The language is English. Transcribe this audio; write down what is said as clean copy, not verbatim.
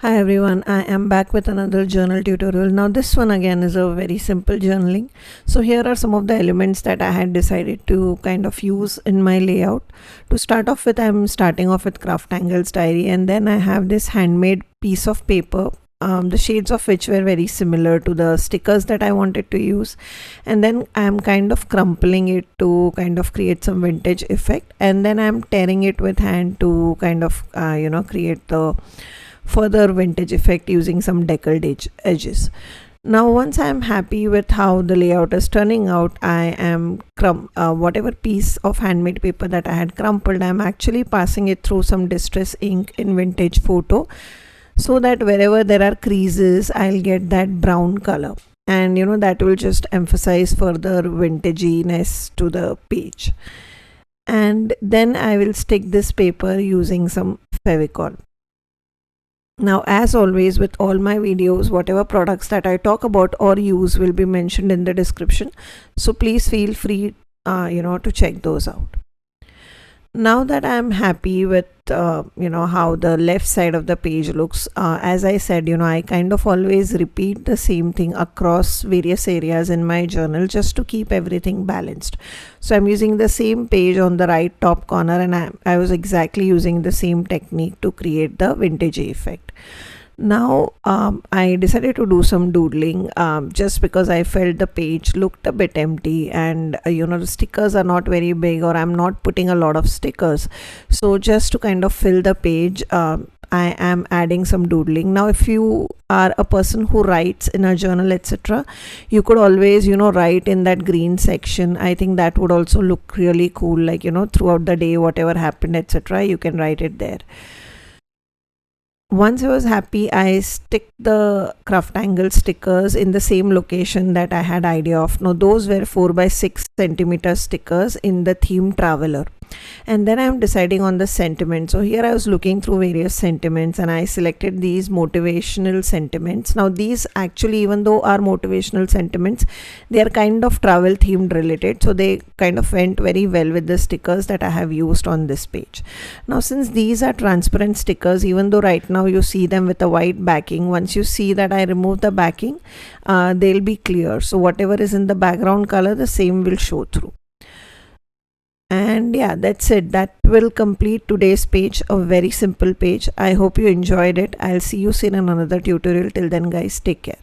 Hi everyone, I am back with another journal tutorial. Now this one again is a very simple journaling. So here are some of the elements that I had decided to kind of use in my layout. To start off with, I'm starting off with CrafTangles diary, and then I have this handmade piece of paper, the shades of which were very similar to the stickers that I wanted to use. And then I'm kind of crumpling it to kind of create some vintage effect, and then I'm tearing it with hand to kind of create the further vintage effect using some deckled edges. Now once I am happy with how the layout is turning out, I am whatever piece of handmade paper that I had crumpled, I am actually passing it through some distress ink in vintage photo, so that wherever there are creases I'll get that brown color, and that will just emphasize further vintaginess to the page. And then I will stick this paper using some Fevicol. Now, as always with all my videos, whatever products that I talk about or use will be mentioned in the description. So please feel free, to check those out. Now that I'm happy with how the left side of the page looks, as I said, I kind of always repeat the same thing across various areas in my journal just to keep everything balanced. So I'm using the same page on the right top corner, and I was exactly using the same technique to create the vintage effect. Now I decided to do some doodling just because I felt the page looked a bit empty, and the stickers are not very big, or I'm not putting a lot of stickers. So just to kind of fill the page, I am adding some doodling. Now if you are a person who writes in a journal, etc., you could always write in that green section. I think that would also look really cool, like throughout the day whatever happened, etc., you can write it there. Once I was happy, I stick the CrafTangle stickers in the same location that I had idea of. Now those were 4 by 6 centimeter stickers in the theme Traveler. And then I'm deciding on the sentiment. So here I was looking through various sentiments, and I selected these motivational sentiments. Now these actually, even though are motivational sentiments, they are kind of travel themed related, so they kind of went very well with the stickers that I have used on this page. Now since these are transparent stickers, even though right now you see them with a white backing, once you see that I remove the backing, they'll be clear. So whatever is in the background color, the same will show through. And yeah, that's it. That will complete today's page, a very simple page. I hope you enjoyed it. I'll see you soon in another tutorial. Till then guys, take care.